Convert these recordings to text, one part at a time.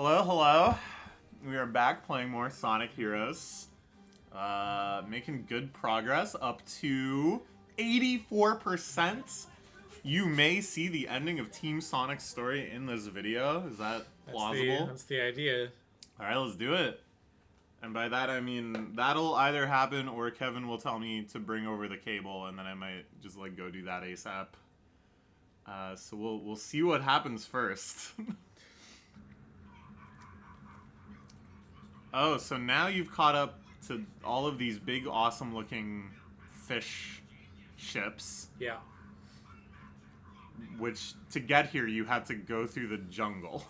Hello, hello. We are back playing more Sonic Heroes. Making good progress, up to 84%. You may see the ending of Team Sonic's story in this video. Is that plausible? That's the idea. Alright, let's do it. And by that I mean that'll either happen or Kevin will tell me to bring over the cable and then I might just like go do that ASAP. So we'll see what happens first. Oh, so now you've caught up to all of these big, awesome-looking fish ships. Yeah. Which, to get here, you had to go through the jungle.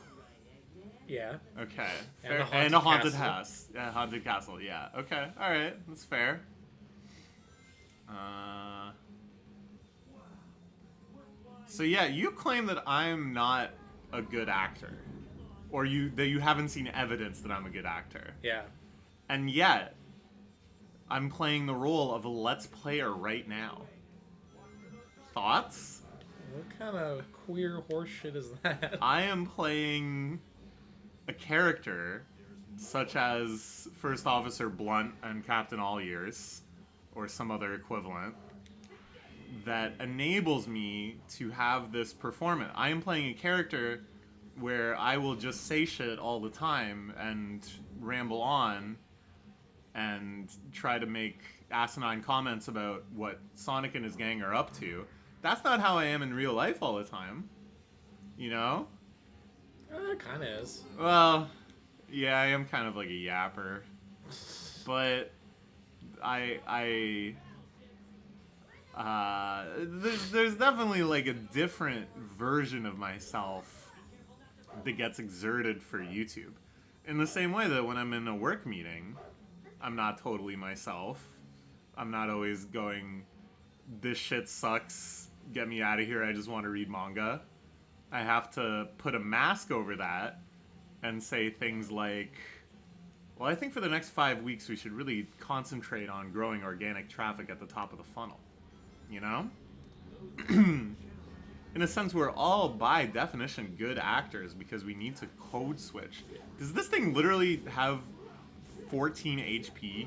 Yeah. Okay. Fair. And a haunted house. Yeah, haunted castle, yeah. Okay, alright. That's fair. So yeah, you claim that I'm not a good actor. Or that you haven't seen evidence that I'm a good actor. Yeah. And yet, I'm playing the role of a Let's Player right now. Thoughts? What kind of queer horseshit is that? I am playing a character such as First Officer Blunt and Captain All-Ears, or some other equivalent, that enables me to have this performance. I am playing a character where I will just say shit all the time and ramble on and try to make asinine comments about what Sonic and his gang are up to. That's not how I am in real life all the time. You know? It kind of is. Well, yeah, I am kind of like a yapper. But there's definitely like a different version of myself that gets exerted for YouTube. In the same way that when I'm in a work meeting, I'm not totally myself. I'm not always going, this shit sucks, get me out of here, I just want to read manga. I have to put a mask over that and say things like, well, I think for the next 5 weeks we should really concentrate on growing organic traffic at the top of the funnel. You know? In a sense, we're all, by definition, good actors because we need to code switch. Does this thing literally have 14 HP?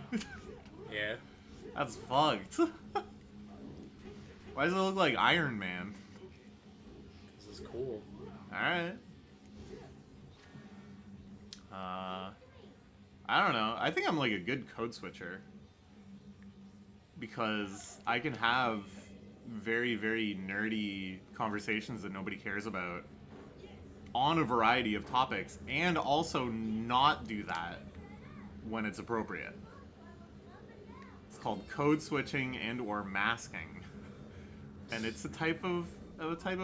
Yeah. That's fucked. Why does it look like Iron Man? This is cool. Alright. I don't know. I think I'm like a good code switcher. Because I can have very, very nerdy conversations that nobody cares about on a variety of topics, and also not do that when it's appropriate. It's called code switching and or masking, and it's a type of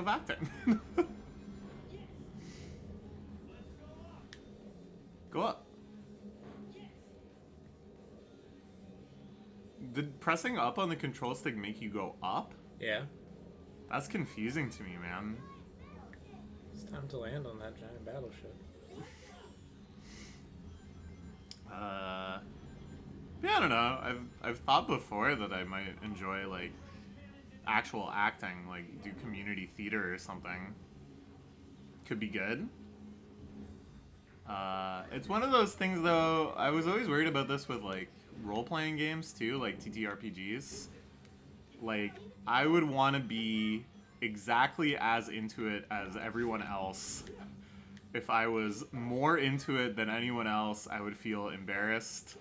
acting. Go up. Did pressing up on the control stick make you go up? Yeah. That's confusing to me, man. It's time to land on that giant battleship. Yeah, I don't know. I've thought before that I might enjoy like actual acting, like do community theater or something. Could be good. It's one of those things though, I was always worried about this with like role-playing games too, like TTRPGs. Like, I would want to be exactly as into it as everyone else. If I was more into it than anyone else, I would feel embarrassed.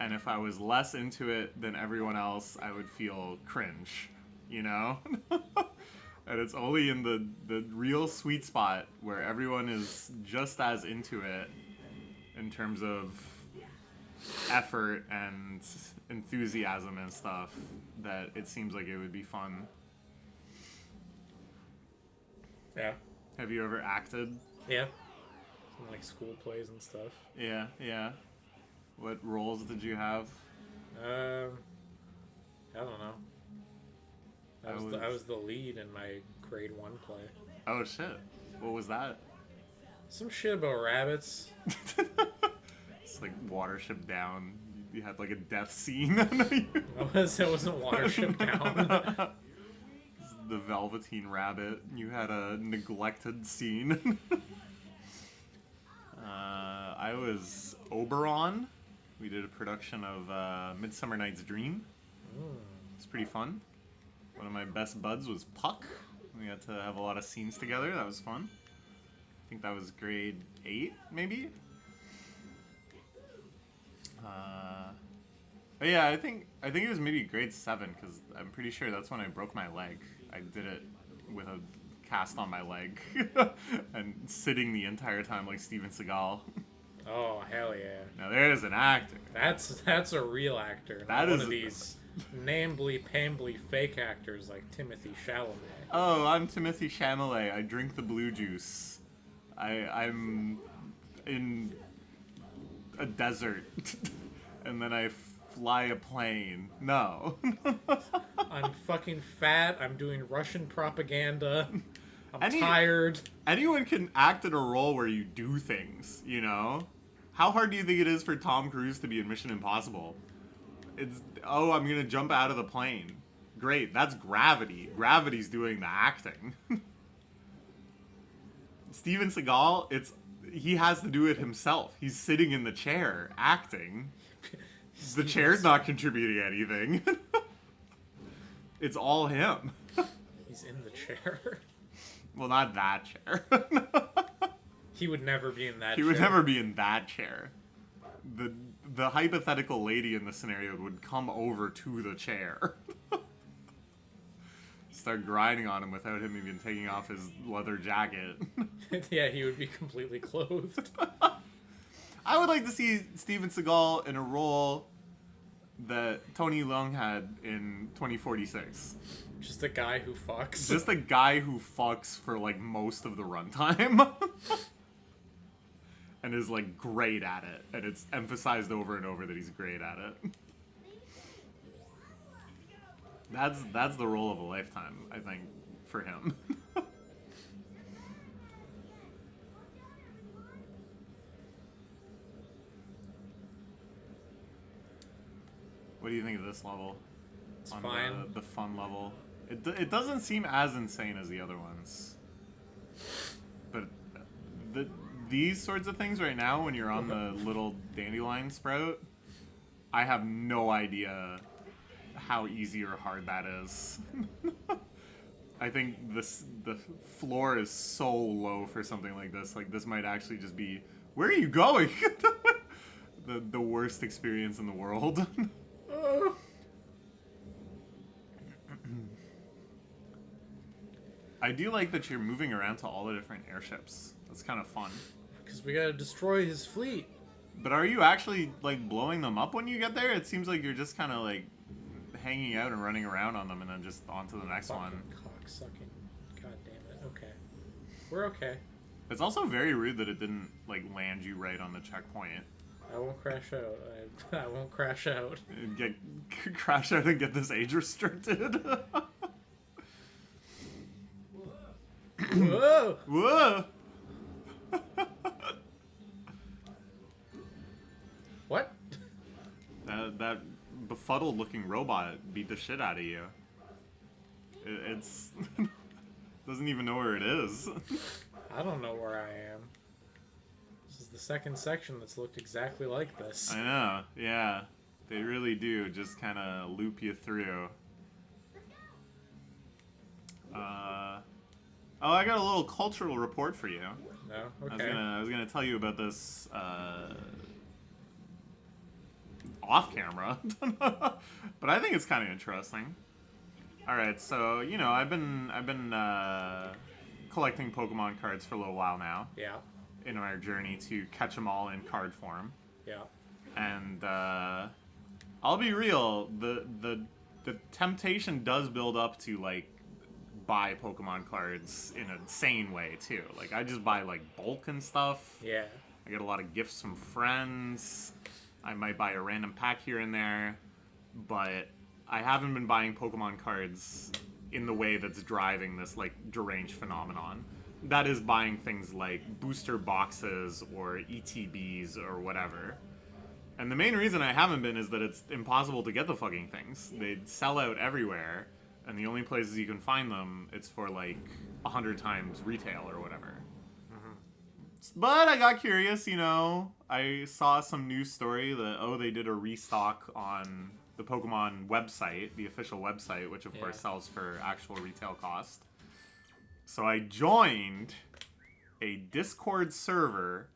And if I was less into it than everyone else, I would feel cringe, you know? And it's only in the real sweet spot where everyone is just as into it in terms of effort and enthusiasm and stuff that it seems like it would be fun. Yeah. Have you ever acted? Yeah. Some like school plays and stuff. Yeah, yeah. What roles did you have? I don't know. I was the lead in my grade 1 play. Oh shit. What was that? Some shit about rabbits. It's like Watership Down. You had like a death scene. It wasn't Watership Down. The Velveteen Rabbit. You had a neglected scene. I was Oberon. We did a production of Midsummer Night's Dream. It's pretty fun. One of my best buds was Puck. We got to have a lot of scenes together. That was fun. I think that was grade 8, maybe? But yeah, I think it was maybe grade 7, because I'm pretty sure that's when I broke my leg. I did it with a cast on my leg and sitting the entire time like Steven Seagal. Oh, hell yeah. Now there's an actor. That's a real actor. That Not is one of these nambly-pambly fake actors like Timothy Chalamet. Oh, I'm Timothy Chalamet. I drink the blue juice. I'm in a desert, and then I fly a plane. No. I'm fucking fat. I'm doing Russian propaganda. I'm tired. Anyone can act in a role where you do things, you know? How hard do you think it is for Tom Cruise to be in Mission Impossible? I'm gonna jump out of the plane. Great, that's gravity. Gravity's doing the acting. Steven Seagal, he has to do it himself. He's sitting in the chair, acting. The chair's not contributing anything. It's all him. He's in the chair. Well, not that chair. He would never be in that chair. He would never be in that chair. The hypothetical lady in the scenario would come over to the chair. Start grinding on him without him even taking off his leather jacket. Yeah, he would be completely clothed. I would like to see Steven Seagal in a role that Tony Leung had in 2046. Just a guy who fucks. Just a guy who fucks for like most of the runtime. And is like great at it. And it's emphasized over and over that he's great at it. That's the role of a lifetime, I think, for him. What do you think of this level? It's fine. The fun level. It doesn't seem as insane as the other ones. But these sorts of things right now, when you're on the little dandelion sprout, I have no idea how easy or hard that is. I think the floor is so low for something like this. Like, this might actually just be, where are you going? the worst experience in the world. I do like that you're moving around to all the different airships. That's kind of fun. Because we gotta destroy his fleet. But are you actually, like, blowing them up when you get there? It seems like you're just kind of, like, hanging out and running around on them and then just on to the next one. Cock-sucking. God damn it. Okay. We're okay. It's also very rude that it didn't, like, land you right on the checkpoint. I won't crash out. I won't crash out. Crash out and get this age restricted. Whoa! Whoa! What? That befuddled looking robot beat the shit out of you. It's doesn't even know where it is. I don't know where I am. This is the second section that's looked exactly like this. I know, yeah. They really do just kind of loop you through. I got a little cultural report for you. No? Okay. I was gonna tell you about this off camera, but I think it's kind of interesting. All right, so I've been collecting Pokemon cards for a little while now. Yeah. In our journey to catch them all in card form. Yeah. And I'll be real, the temptation does build up to like buy Pokemon cards in a sane way too. Like I just buy like bulk and stuff. Yeah. I get a lot of gifts from friends. I might buy a random pack here and there, but I haven't been buying Pokemon cards in the way that's driving this like deranged phenomenon. That is buying things like booster boxes or ETBs or whatever. And the main reason I haven't been is that it's impossible to get the fucking things. They sell out everywhere, and the only places you can find them, it's for like 100 times retail or whatever. But I got curious, you know. I saw some news story that, they did a restock on the Pokemon website, the official website, which of course sells for actual retail cost. So I joined a Discord server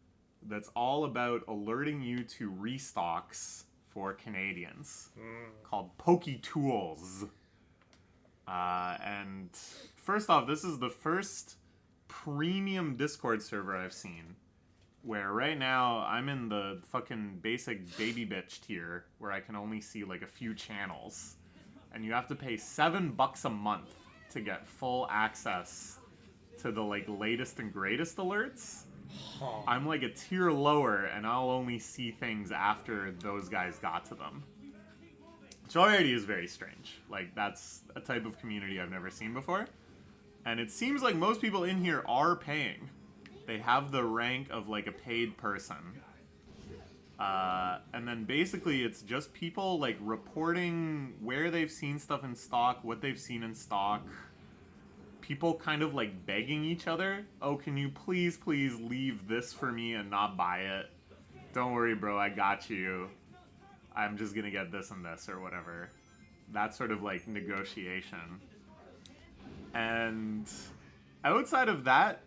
that's all about alerting you to restocks for Canadians called PokeTools. And first off, this is the first premium Discord server I've seen, where right now I'm in the fucking basic baby bitch tier where I can only see like a few channels, and you have to pay $7 a month to get full access to the like latest and greatest alerts. I'm like a tier lower, and I'll only see things after those guys got to them. Which already is very strange. Like, that's a type of community I've never seen before. And it seems like most people in here are paying. They have the rank of like a paid person. And then basically it's just people like reporting where they've seen stuff in stock, what they've seen in stock. People kind of like begging each other, oh, can you please leave this for me and not buy it? Don't worry, bro, I got you. I'm just gonna get this and this or whatever. That sort of like negotiation. And outside of that,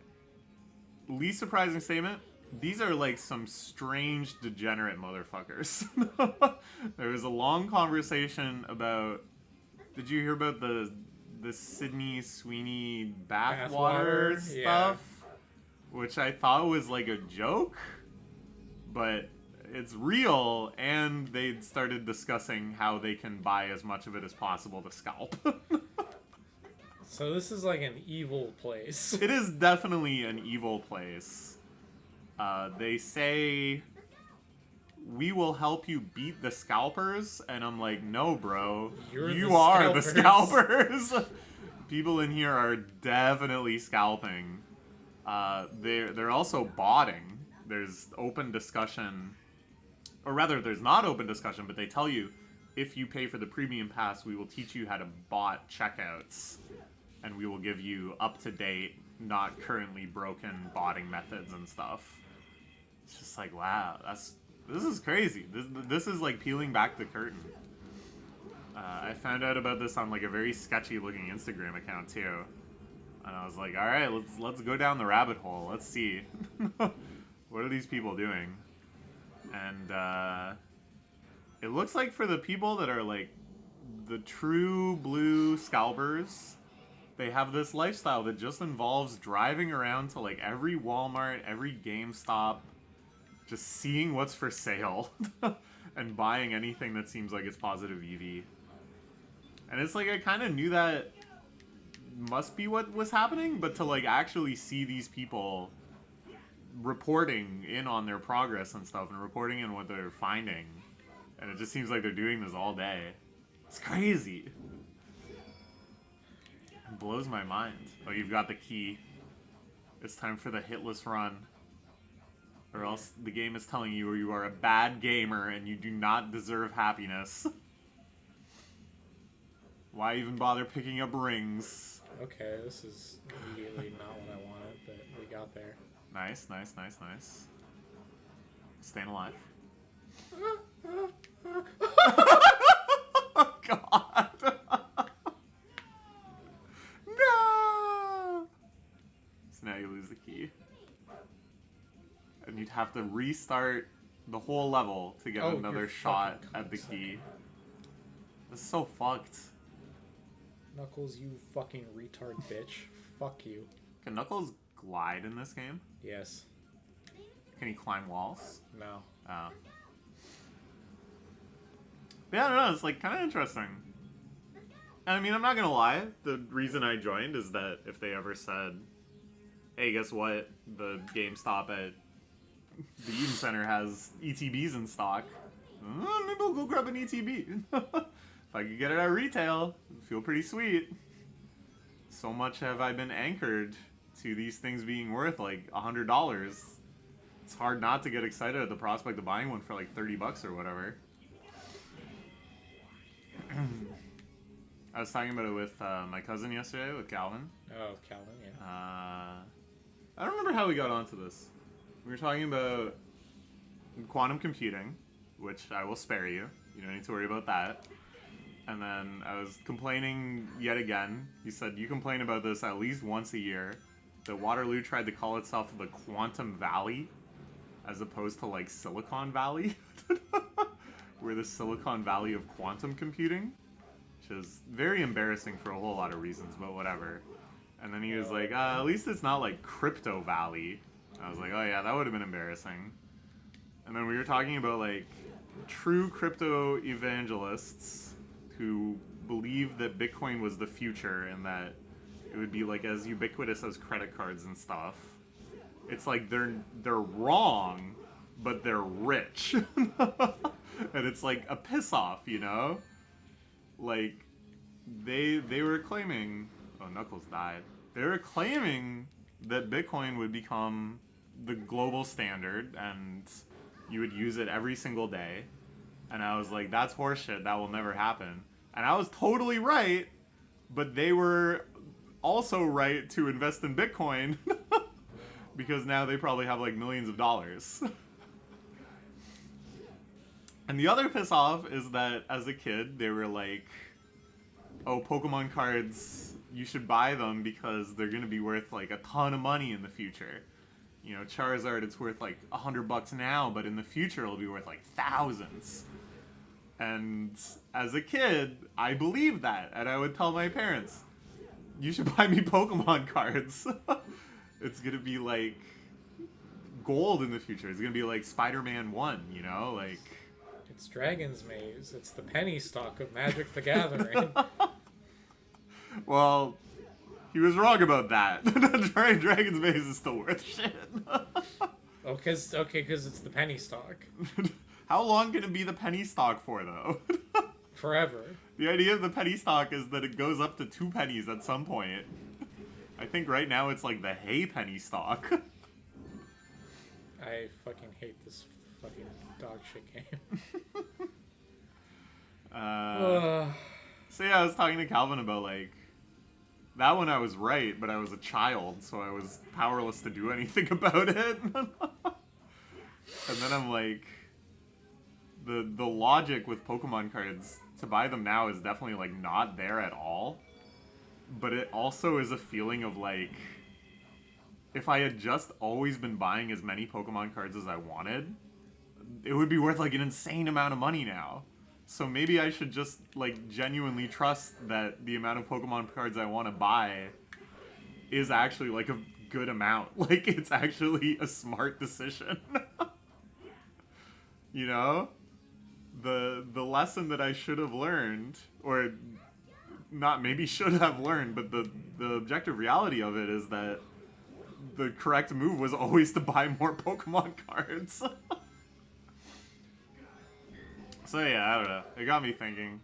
least surprising statement, these are like some strange degenerate motherfuckers. There was a long conversation about, did you hear about the Sydney Sweeney bathwater stuff? Yeah. Which I thought was like a joke, but it's real, and they started discussing how they can buy as much of it as possible to scalp. So this is like an evil place. It is definitely an evil place. They say, we will help you beat the scalpers, and I'm like, no, bro. You are the scalpers. People in here are definitely scalping. They're also botting. There's open discussion, or rather, there's not open discussion, but they tell you, if you pay for the premium pass, we will teach you how to bot checkouts, and we will give you up-to-date, not currently broken botting methods and stuff. It's just like, wow, this is crazy. This is like peeling back the curtain. I found out about this on like a very sketchy-looking Instagram account too, and I was like, all right, let's go down the rabbit hole. Let's see, what are these people doing? And it looks like for the people that are like the true blue scalpers, they have this lifestyle that just involves driving around to like every Walmart, every GameStop, just seeing what's for sale and buying anything that seems like it's positive EV. And it's like, I kind of knew that must be what was happening, but to like actually see these people reporting in on their progress and stuff and reporting in what they're finding, and it just seems like they're doing this all day. It's crazy. It blows my mind. Oh, you've got the key. It's time for the hitless run. Or else the game is telling you you are a bad gamer and you do not deserve happiness. Why even bother picking up rings? Okay, this is immediately not what I wanted, but we got there. Nice. Staying alive. Oh, God. No! So now you lose the key. And you'd have to restart the whole level to get another shot at the key. This is so fucked. Knuckles, you fucking retard bitch. Fuck you. Can Knuckles glide in this game? Yes. Can he climb walls? No. Oh. Yeah, I don't know, it's like kind of interesting. And I mean, I'm not gonna lie, the reason I joined is that if they ever said, hey, guess what? The GameStop at the Eden Center has ETBs in stock. Maybe I'll go grab an ETB. If I could get it at retail, it'd feel pretty sweet. So much have I been anchored to these things being worth like $100. It's hard not to get excited at the prospect of buying one for like $30 or whatever. I was talking about it with my cousin yesterday, with Calvin. Oh, Calvin, yeah. I don't remember how we got onto this. we were talking about quantum computing, which I will spare you. You don't need to worry about that. And then I was complaining yet again. He said, you complain about this at least once a year. That Waterloo tried to call itself the Quantum Valley, as opposed to like Silicon Valley. We're the Silicon Valley of quantum computing, which is very embarrassing for a whole lot of reasons, but whatever. And then he was like, at least it's not like Crypto Valley. I was like, oh yeah, that would have been embarrassing. And then we were talking about like true crypto evangelists who believe that Bitcoin was the future and that it would be like as ubiquitous as credit cards and stuff. It's like they're wrong, but they're rich. And it's like a piss off, you know? Like they were claiming, oh, Knuckles died. They were claiming that Bitcoin would become the global standard and you would use it every single day. And I was like, that's horseshit, that will never happen. And I was totally right, but they were also right to invest in Bitcoin because now they probably have like millions of dollars. And the other piss off is that as a kid, they were like, oh, Pokemon cards, you should buy them because they're going to be worth like a ton of money in the future. You know, Charizard, it's worth like $100 now, but in the future it'll be worth like thousands. And as a kid, I believed that. And I would tell my parents, you should buy me Pokemon cards. It's going to be like gold in the future. It's going to be like Spider-Man 1, you know? Like, it's Dragon's Maze. It's the penny stock of Magic the Gathering. Well, he was wrong about that. Dragon's Maze is still worth shit. Because it's the penny stock. How long can it be the penny stock for, though? Forever. The idea of the penny stock is that it goes up to 2 pennies at some point. I think right now it's like the hay penny stock. I fucking hate this fucking dog shit game. So yeah, I was talking to Calvin about like that one. I was right, but I was a child, so I was powerless to do anything about it. And then I'm like, the logic with Pokemon cards to buy them now is definitely like not there at all. But it also is a feeling of like, if I had just always been buying as many Pokemon cards as I wanted, it would be worth like an insane amount of money now. So maybe I should just like genuinely trust that the amount of Pokemon cards I want to buy is actually like a good amount. Like it's actually a smart decision. You know? The lesson that I should have learned, or not maybe should have learned, but the objective reality of it is that the correct move was always to buy more Pokemon cards. So yeah, I don't know. It got me thinking.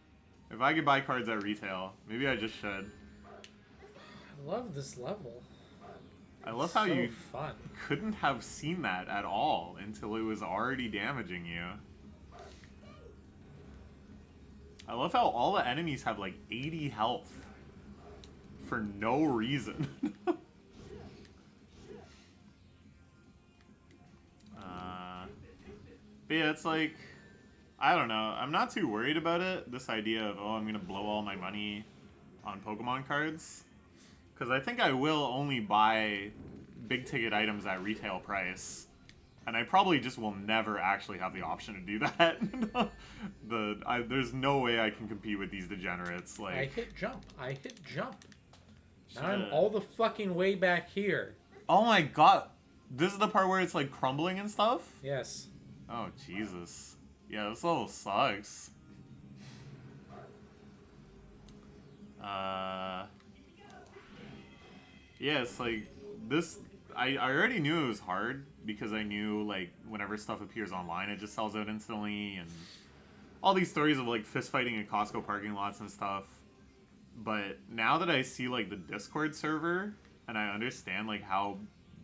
If I could buy cards at retail, maybe I just should. I love this level. I love how you fun. couldn't have seen that at all until it was already damaging you. I love how all the enemies have like 80 health for no reason. But yeah, it's like, I don't know. I'm not too worried about it. This idea of, oh, I'm going to blow all my money on Pokemon cards. Because I think I will only buy big ticket items at retail price. And I probably just will never actually have the option to do that. There's no way I can compete with these degenerates. Like, I hit jump. Now I'm all the fucking way back here. Oh my god. This is the part where it's like crumbling and stuff? Yes. Oh, Jesus. Yeah, this level sucks. Yeah, it's like, this, I already knew it was hard, because I knew, like, whenever stuff appears online, it just sells out instantly, and all these stories of, like, fist fighting in Costco parking lots and stuff. But now that I see, like, the Discord server, and I understand, like, how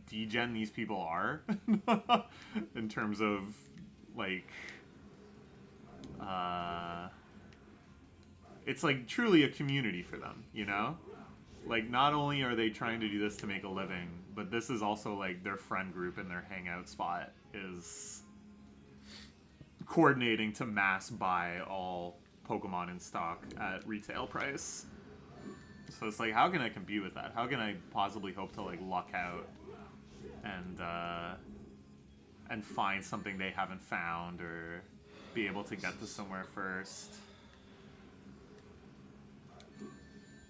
degen these people are, in terms of, like, it's, like, truly a community for them, you know? Like, not only are they trying to do this to make a living, But this is also like their friend group and their hangout spot is coordinating to mass buy all Pokemon in stock at retail price. So it's like, how can I compete with that? How can I possibly hope to like luck out and find something they haven't found or be able to get to somewhere first?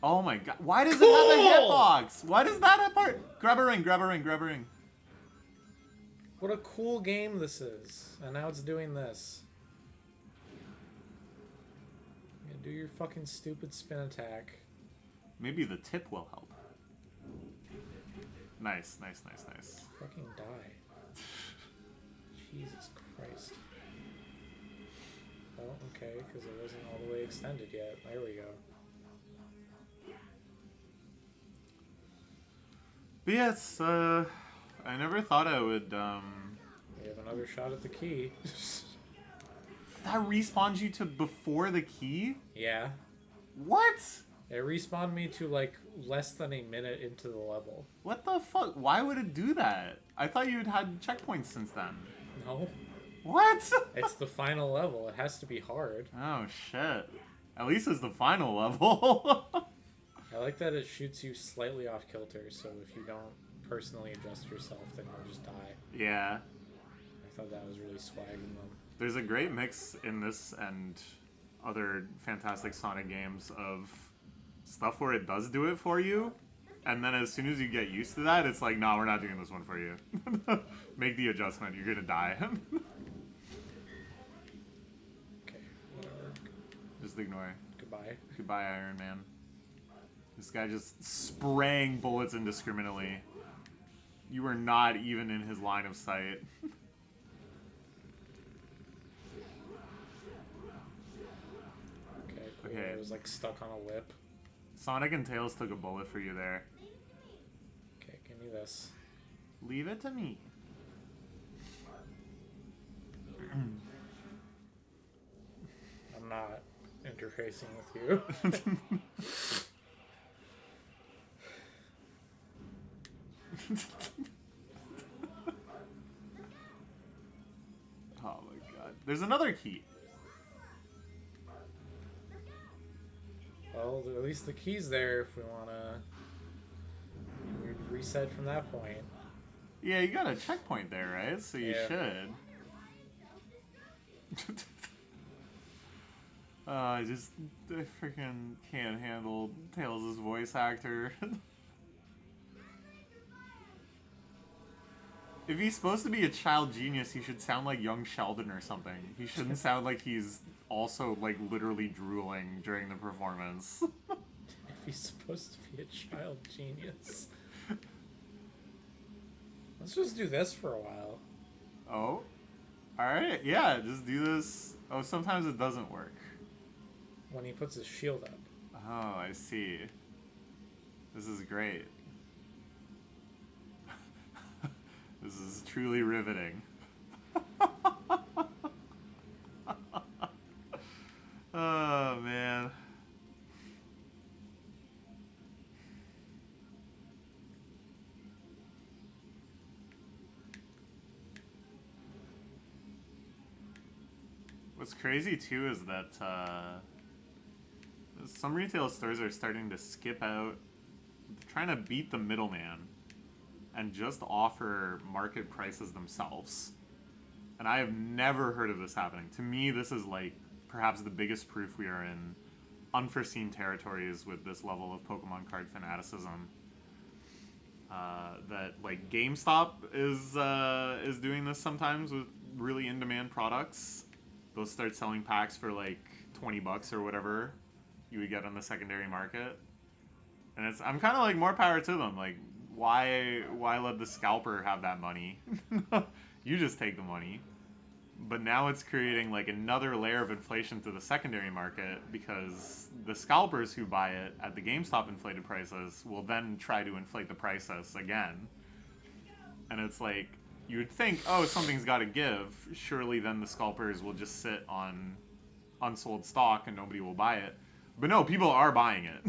Oh my god. Why does it have a hitbox? Why does that have part? Grab a ring, grab a ring, grab a ring. What a cool game this is. And now it's doing this. Yeah, do your fucking stupid spin attack. Maybe the tip will help. Nice, nice, nice, nice. Fucking die. Jesus Christ. Oh, okay, because it wasn't all the way extended yet. There we go. But yes, I never thought I would, We have another shot at the key. That respawns you to before the key? Yeah. What? It respawned me to, like, less than a minute into the level. What the fuck? Why would it do that? I thought you had checkpoints since then. No. What? It's the final level. It has to be hard. Oh, shit. At least it's the final level. I like that it shoots you slightly off kilter, so if you don't personally adjust yourself, then you'll just die. Yeah. I thought that was really swagging them. There's a great mix in this and other fantastic Sonic games of stuff where it does do it for you, and then as soon as you get used to that, it's like, nah, we're not doing this one for you. Make the adjustment, you're gonna die. Okay, whatever. Just ignore. Goodbye. Goodbye, Iron Man. This guy just spraying bullets indiscriminately. You were not even in his line of sight. Okay, cool. Okay. I was like stuck on a whip. Sonic and Tails took a bullet for you there. Okay, give me this. Leave it to me. I'm not interfacing with you. Oh my god. There's another key. Well, at least the key's there if we want to reset from that point. Yeah, you got a checkpoint there, right? So you should. I freaking can't handle Tails' voice actor. If he's supposed to be a child genius, he should sound like young Sheldon or something. He shouldn't sound like he's also, like, literally drooling during the performance. If he's supposed to be a child genius. Let's just do this for a while. Oh? Alright, yeah, just do this. Oh, sometimes it doesn't work. When he puts his shield up. Oh, I see. This is great. This is truly riveting. Oh, man. What's crazy, too, is that some retail stores are starting to skip out, trying to beat the middleman, and just offer market prices themselves. And I have never heard of this happening. To me, this is like perhaps the biggest proof we are in unforeseen territories with this level of Pokemon card fanaticism. That like GameStop is doing this sometimes with really in-demand products. They'll start selling packs for like $20 or whatever you would get on the secondary market. And I'm kind of like, more power to them. Like, why let the scalper have that money? You just take the money. But now it's creating like another layer of inflation to the secondary market, because the scalpers who buy it at the GameStop inflated prices will then try to inflate the prices again. And it's like, you would think, oh, something's got to give. Surely then the scalpers will just sit on unsold stock and nobody will buy it. But no, people are buying it.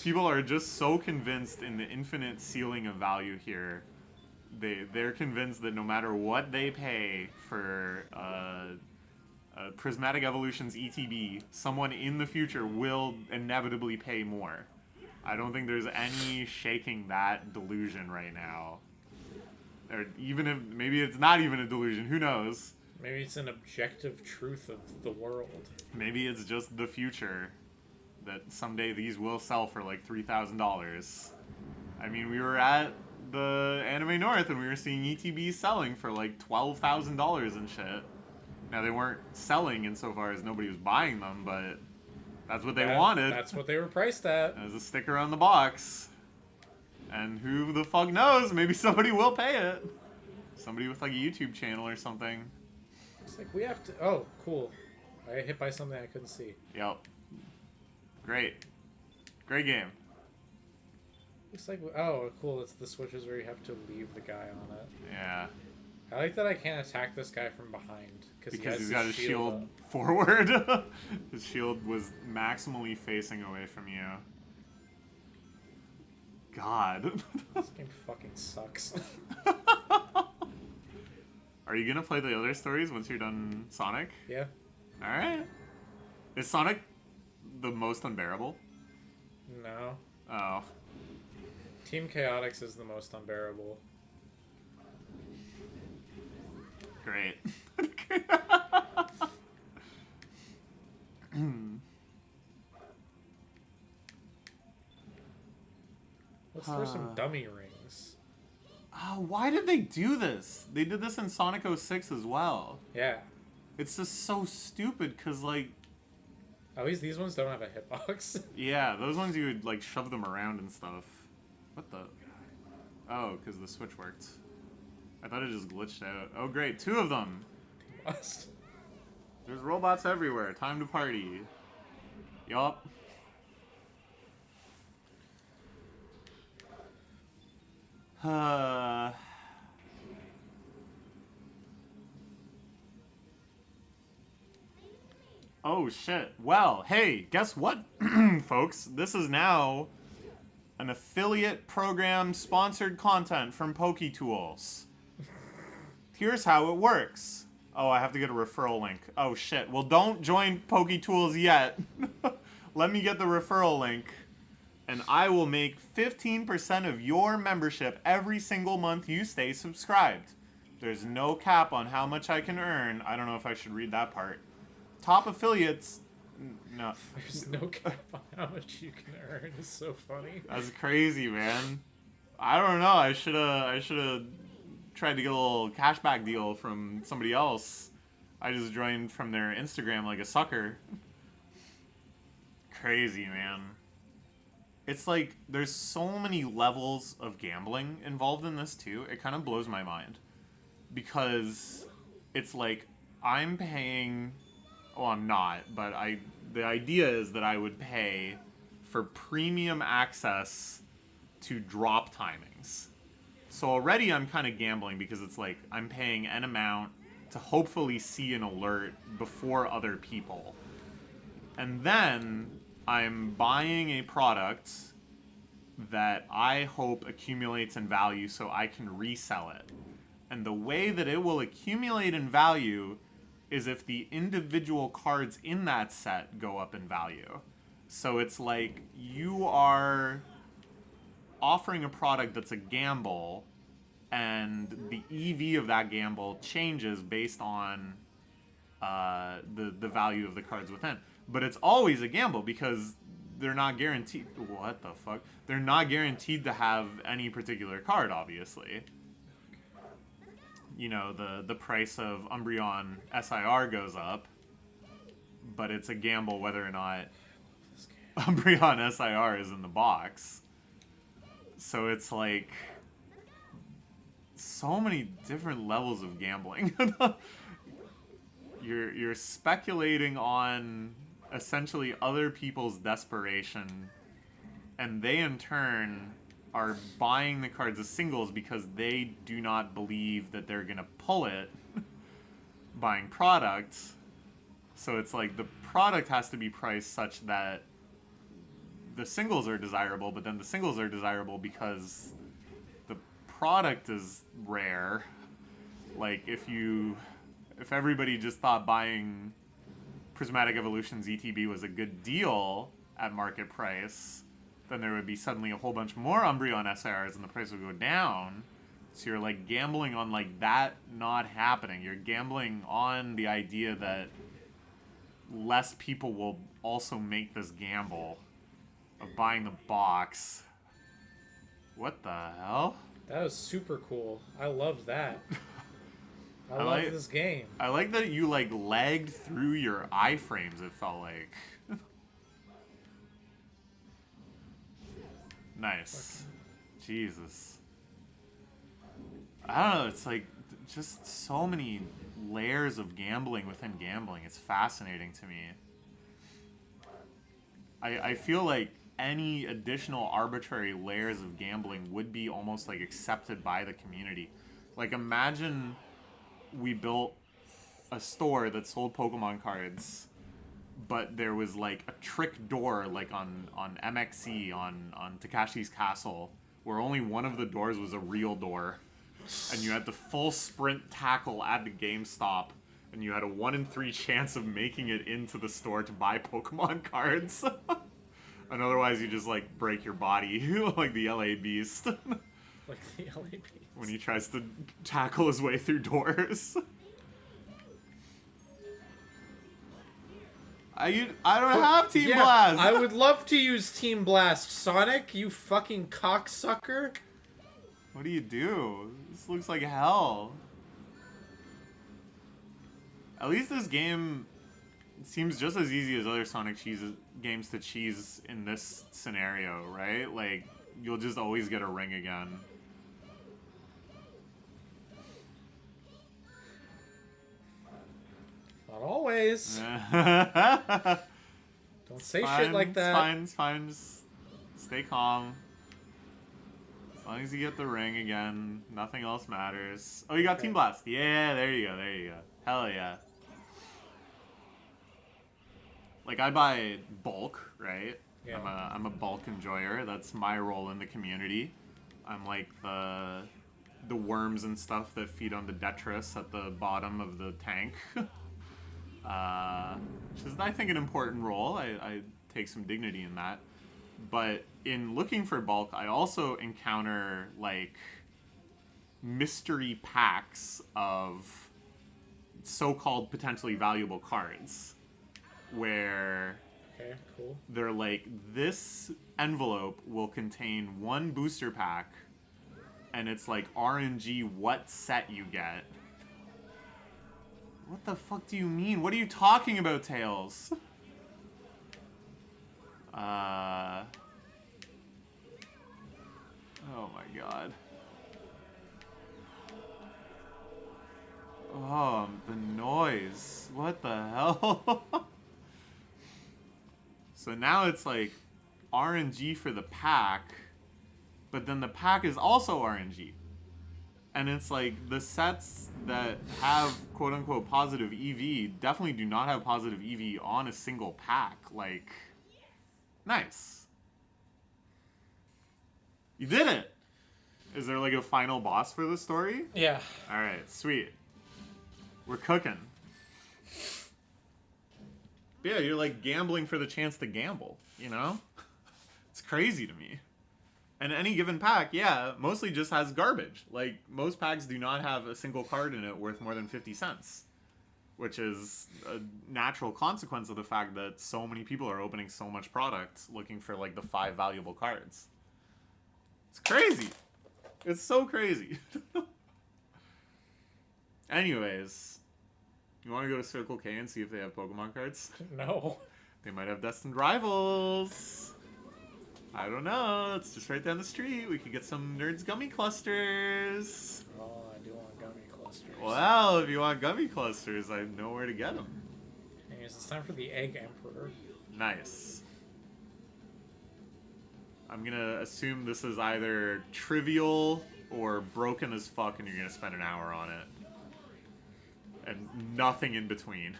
People are just so convinced in the infinite ceiling of value here. They're convinced that no matter what they pay for Prismatic Evolutions ETB, someone in the future will inevitably pay more. I don't think there's any shaking that delusion right now. Or even if maybe it's not even a delusion, who knows? Maybe it's an objective truth of the world. Maybe it's just the future that someday these will sell for like $3,000. I mean, we were at the Anime North and we were seeing ETBs selling for like $12,000 and shit. Now they weren't selling insofar as nobody was buying them, but that's what they wanted. That's what they were priced at. As a sticker on the box. And who the fuck knows? Maybe somebody will pay it. Somebody with like a YouTube channel or something. It's like we have to. Oh, cool. I got hit by something I couldn't see. Yep. Great. Great game. Looks like. Oh, cool. It's the switches where you have to leave the guy on it. Yeah. I like that I can't attack this guy from behind. Because he's got his shield forward. His shield was maximally facing away from you. God. This game fucking sucks. Are you gonna play the other stories once you're done Sonic? Yeah. Alright. Is Sonic the most unbearable? No. Oh. Team Chaotix is the most unbearable. Great. Let's throw some dummy rings. Why did they do this? They did this in Sonic 06 as well. Yeah. It's just so stupid, because, like... At least these ones don't have a hitbox. Yeah, those ones you would, like, shove them around and stuff. What the... Oh, because the switch worked. I thought it just glitched out. Oh, great. 2 of them. Must. There's robots everywhere. Time to party. Yup. Oh, shit. Well, hey, guess what, folks? This is now an affiliate program sponsored content from PokeTools. Here's how it works. Oh, I have to get a referral link. Oh, shit. Well, don't join PokeTools yet. Let me get the referral link, and I will make 15% of your membership every single month you stay subscribed. There's no cap on how much I can earn. I don't know if I should read that part. Top affiliates... No. There's no cap on how much you can earn. It's so funny. That's crazy, man. I don't know. I should have tried to get a little cashback deal from somebody else. I just joined from their Instagram like a sucker. Crazy, man. It's like there's so many levels of gambling involved in this too. It kind of blows my mind. Because it's like I'm paying... Well, I'm not, but the idea is that I would pay for premium access to drop timings. So already I'm kind of gambling because it's like I'm paying an amount to hopefully see an alert before other people. And then I'm buying a product that I hope accumulates in value so I can resell it. And the way that it will accumulate in value is if the individual cards in that set go up in value. So it's like you are offering a product that's a gamble, and the EV of that gamble changes based on the value of the cards within. But it's always a gamble because they're not guaranteed... What the fuck? They're not guaranteed to have any particular card, obviously. You know, the price of Umbreon SIR goes up, but it's a gamble whether or not Umbreon SIR is in the box. So it's like so many different levels of gambling. You're speculating on essentially other people's desperation, and they in turn are buying the cards as singles because they do not believe that they're gonna pull it buying products. So it's like the product has to be priced such that the singles are desirable, but then the singles are desirable because the product is rare. Like, if everybody just thought buying Prismatic Evolutions ETB was a good deal at market price, then there would be suddenly a whole bunch more Umbreon SIRs and the price would go down. So you're like gambling on like that not happening. You're gambling on the idea that less people will also make this gamble of buying the box. What the hell? That was super cool. I love that. I love like this game. I like that you like lagged through your iframes, it felt like. Nice. Jesus. I don't know, it's like just so many layers of gambling within gambling. It's fascinating to me. I feel like any additional arbitrary layers of gambling would be almost like accepted by the community. Like, imagine we built a store that sold Pokemon cards, but there was like a trick door like on MXC, on Takashi's Castle, where only one of the doors was a real door. And you had the full sprint tackle at the GameStop, and you had a 1 in 3 chance of making it into the store to buy Pokemon cards. And otherwise you just like break your body like the LA Beast. Like the LA Beast. When he tries to tackle his way through doors. I don't have Team Blast. I would love to use Team Blast, Sonic, you fucking cocksucker. What do you do? This looks like hell. At least this game seems just as easy as other Sonic games to cheese in this scenario, right? Like, you'll just always get a ring again. Not always. Don't say shit like that. It's fine. Just stay calm. As long as you get the ring again, nothing else matters. Oh, you got Team Blast. Yeah, there you go. Hell yeah. Like, I buy bulk, right? Yeah. I'm a bulk enjoyer. That's my role in the community. I'm like the worms and stuff that feed on the detritus at the bottom of the tank. Which is, I think, an important role. I take some dignity in that. But in looking for bulk, I also encounter, like, mystery packs of so-called potentially valuable cards. Where okay, cool. They're like, this envelope will contain 1 booster pack, and it's like RNG what set you get. What the fuck do you mean? What are you talking about, Tails? Oh my god. Oh, the noise. What the hell? So now it's like RNG for the pack, but then the pack is also RNG. And it's like the sets that have quote-unquote positive EV definitely do not have positive EV on a single pack. Like, nice. You did it! Is there like a final boss for the story? Yeah. Alright, sweet. We're cooking. Yeah, you're like gambling for the chance to gamble, you know? It's crazy to me. And any given pack, yeah, mostly just has garbage. Like, most packs do not have a single card in it worth more than 50 cents. Which is a natural consequence of the fact that so many people are opening so much product looking for, like, the 5 valuable cards. It's crazy. It's so crazy. Anyways, you want to go to Circle K and see if they have Pokemon cards? No. They might have Destined Rivals. I don't know. It's just right down the street. We could get some Nerds Gummy Clusters. Oh, I do want gummy clusters. Well, if you want Gummy Clusters, I know where to get them. Anyways, it's time for the Egg Emperor. Nice. I'm gonna assume this is either trivial or broken as fuck and you're gonna spend an hour on it. And nothing in between.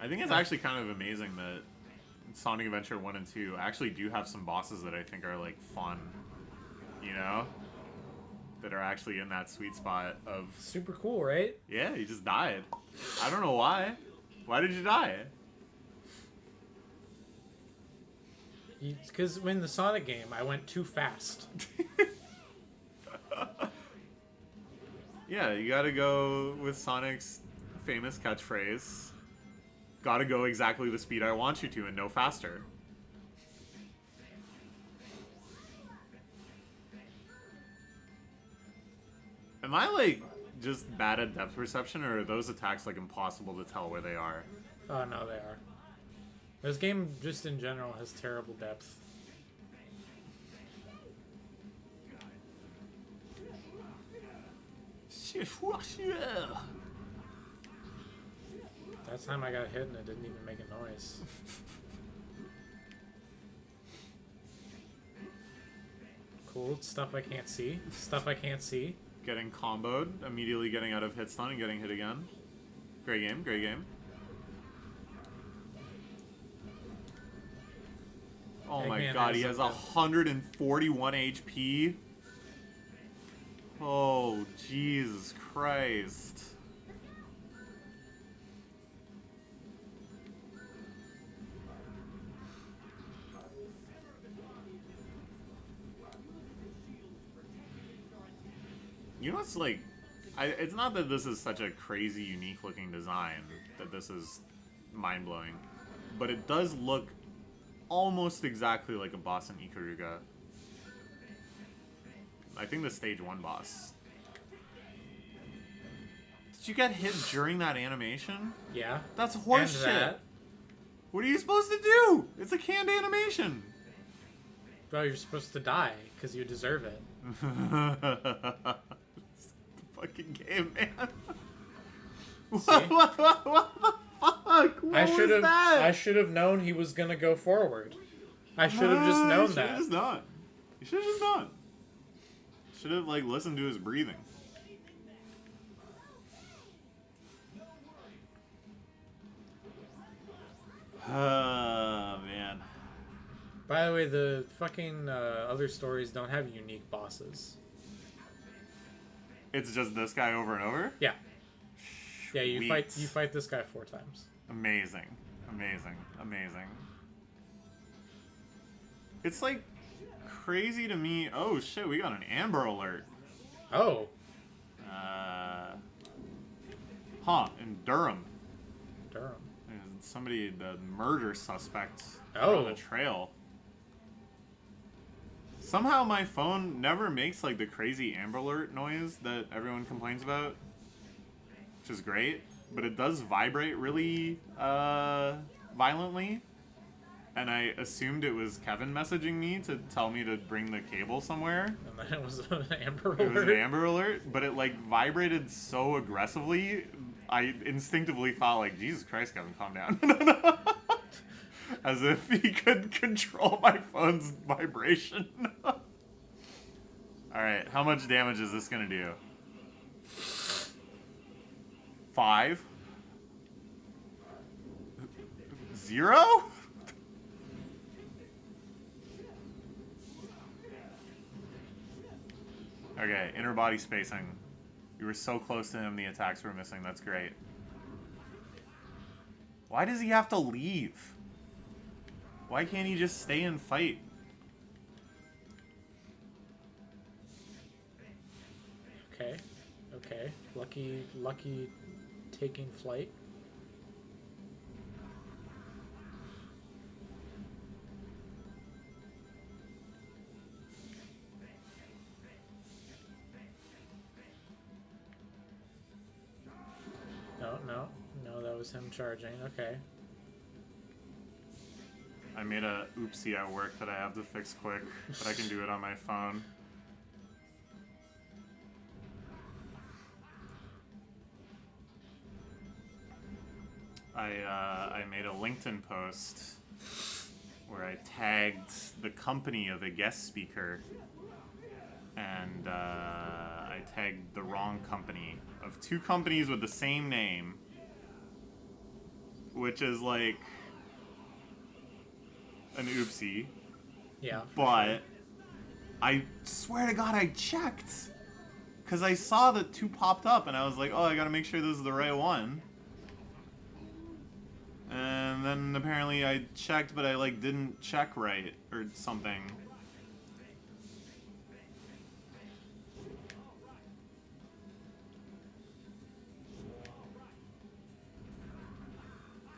I think it's actually kind of amazing that Sonic Adventure 1 and 2 actually do have some bosses that I think are, like, fun. You know? That are actually in that sweet spot of... Super cool, right? Yeah, you just died. I don't know why. Why did you die? Because in the Sonic game, I went too fast. Yeah, you gotta go with Sonic's famous catchphrase. Gotta go exactly the speed I want you to and no faster. Am I, like, just bad at depth perception, or are those attacks, like, impossible to tell where they are? Oh, no, they are. This game, just in general, has terrible depth. That time I got hit and it didn't even make a noise. Cool, stuff I can't see. Stuff I can't see. Getting comboed, immediately getting out of hit stun and getting hit again. Great game, great game. Oh my god, he has 141 HP. Oh, Jesus Christ. You know what's like... it's not that this is such a crazy, unique looking design, that this is mind-blowing, but it does look almost exactly like a boss in Ikaruga. I think the stage 1 boss. Did you get hit during that animation? Yeah. That's horseshit. What are you supposed to do? It's a canned animation. Bro, you're supposed to die, because you deserve it. The fucking game, man. What the fuck? What was that? I should have known he was gonna go forward. I should have just known that. You should have just known. You should have just known. Should have, like, listened to his breathing. Man. By the way, the fucking other stories don't have unique bosses. It's just this guy over and over? Yeah. Yeah, you Sweet. fight this guy 4 times. Amazing. Amazing. Amazing. It's like crazy to me. Oh shit, we got an Amber Alert. Oh. In Durham. Durham. Somebody, the murder suspect on the trail. Somehow my phone never makes like the crazy Amber Alert noise that everyone complains about, which is great, but it does vibrate really violently. And I assumed it was Kevin messaging me to tell me to bring the cable somewhere. And then it was an Amber Alert. It was an Amber Alert, but it like vibrated so aggressively, I instinctively thought like, Jesus Christ, Kevin, calm down. As if he could control my phone's vibration. Alright, how much damage is this gonna do? 5? 0? Okay, inner body spacing. You were so close to him, the attacks were missing. That's great. Why does he have to leave? Why can't he just stay and fight? Okay. Okay. Lucky taking flight. No, that was him charging. Okay. I made a oopsie at work that I have to fix quick, but I can do it on my phone. I made a LinkedIn post where I tagged the company of a guest speaker, and I tagged the wrong company of 2 companies with the same name. which is like an oopsie. Yeah. But sure. I swear to God, I checked. Because I saw that 2 popped up, and I was like, oh, I gotta make sure this is the right one. And then apparently I checked, but I, like, didn't check right, or something.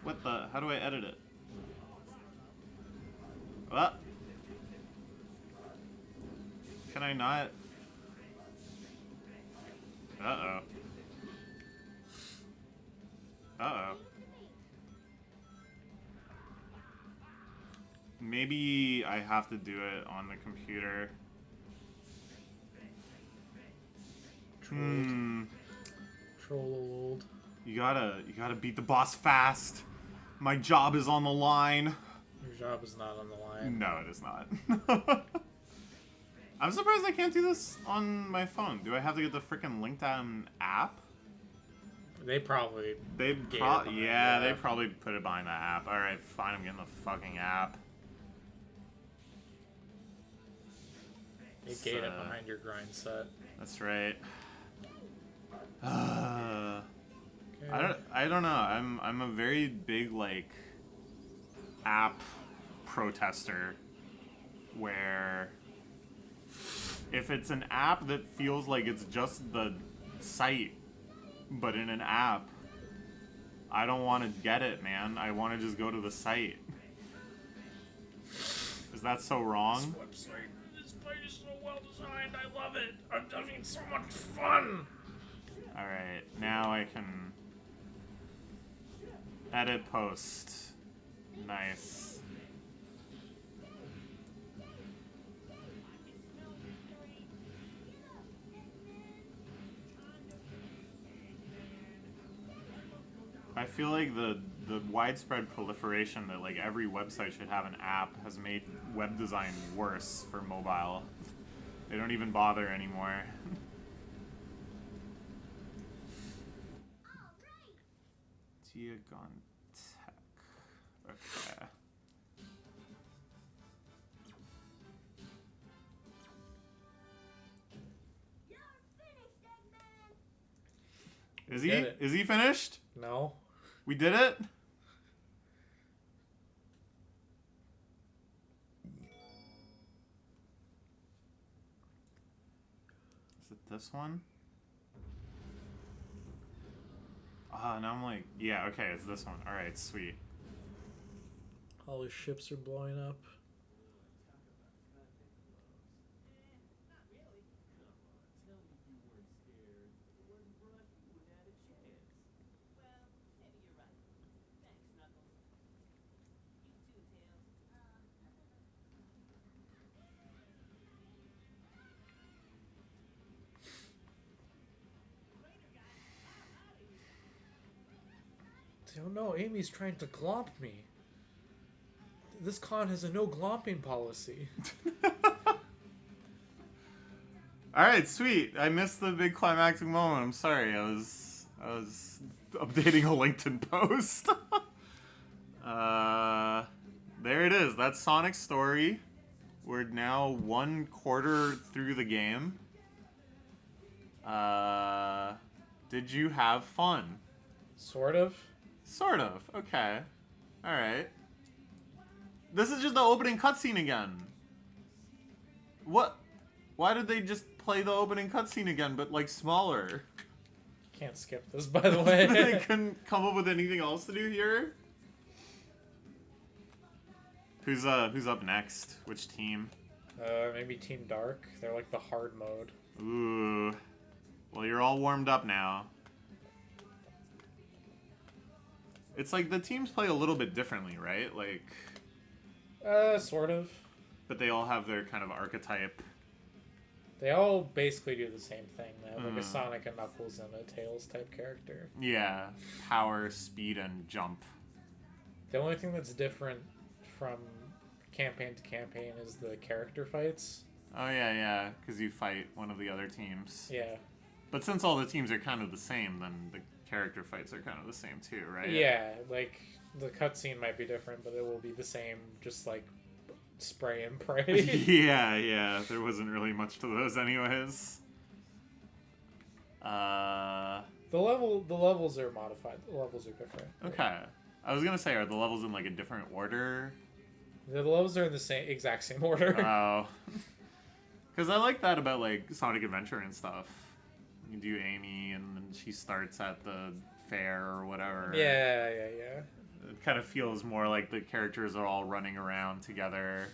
What the? How do I edit it? What? Can I not? Uh-oh. Uh-oh. Maybe I have to do it on the computer. Troll old. You gotta beat the boss fast. My job is on the line. Your job is not on the line. No, it is not. I'm surprised I can't do this on my phone. Do I have to get the freaking LinkedIn app? They probably. They probably put it behind the app. All right, fine. I'm getting the fucking app. They gate it behind your grind set. That's right. Okay. I don't know. I'm a very big like app protester where if it's an app that feels like it's just the site but in an app, I don't want to get it, man. I want to just go to the site. Is that so wrong? This site is so well designed. I love it. I'm having so much fun. Alright, now I can edit post. Nice. I feel like the widespread proliferation that like every website should have an app has made web design worse for mobile. They don't even bother anymore. Diagon Tech. Okay. Is he? Is he finished? No. We did it? Is it this one? Ah, now I'm like, yeah, okay, it's this one. Alright, sweet. All his ships are blowing up. Oh no, Amy's trying to glomp me. This con has a no glomping policy. Alright, sweet. I missed the big climactic moment. I'm sorry. I was updating a LinkedIn post. There it is. That's Sonic's story. We're now 1/4 through the game. Did you have fun? Sort of. Sort of. Okay. Alright. This is just the opening cutscene again. What? Why did they just play the opening cutscene again, but like smaller? Can't skip this, by the way. They couldn't come up with anything else to do here? Who's up next? Which team? Maybe Team Dark. They're like the hard mode. Ooh. Well, you're all warmed up now. It's like the teams play a little bit differently, right? Like... Sort of. But they all have their kind of archetype. They all basically do the same thing. They have like a Sonic, a Knuckles, and a Tails type character. Yeah. Power, speed, and jump. The only thing that's different from campaign to campaign is the character fights. Oh, yeah. Because you fight one of the other teams. Yeah. But since all the teams are kind of the same, then the character fights are kind of the same too, right? Yeah, like The cutscene might be different, but it will be the same, just like spray and pray. Yeah. There wasn't really much to those, anyways. The levels are modified. The levels are different. Okay. I was gonna say, are the levels in like a different order? The levels are in the exact same order. Oh. Because I like that about like Sonic Adventure and stuff. You do Amy, and then she starts at the fair or whatever. Yeah. It kind of feels more like the characters are all running around together.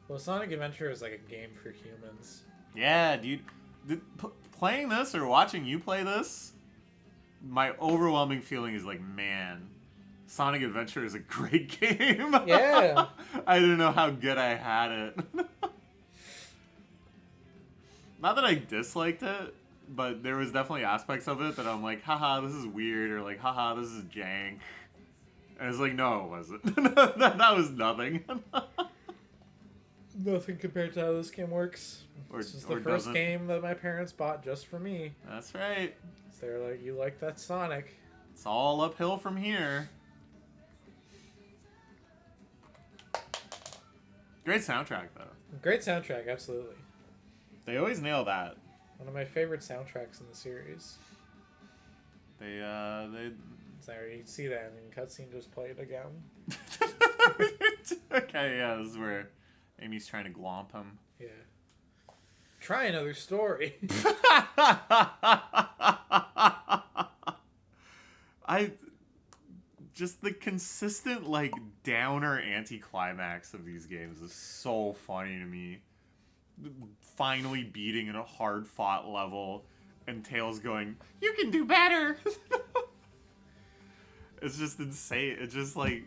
Well, Sonic Adventure is like a game for humans. Yeah, dude. Playing this or watching you play this, my overwhelming feeling is like, man, Sonic Adventure is a great game. Yeah. I didn't know how good I had it. Not that I disliked it, but there was definitely aspects of it that I'm like, haha, this is weird, or like, haha, this is jank. And it's like, no, it wasn't. that was nothing. Nothing compared to how this game works. This is the first game that my parents bought just for me. That's right. So they're like, you like that Sonic? It's all uphill from here. Great soundtrack, though. Great soundtrack, absolutely. They always nail that. One of my favorite soundtracks in the series. They Sorry, you see that in cutscene just played again. Okay, yeah, this is where Amy's trying to glomp him. Yeah. Try another story. Just the consistent like downer anticlimax of these games is so funny to me. Finally beating in a hard fought level and Tails going, "You can do better." It's just insane. It's just like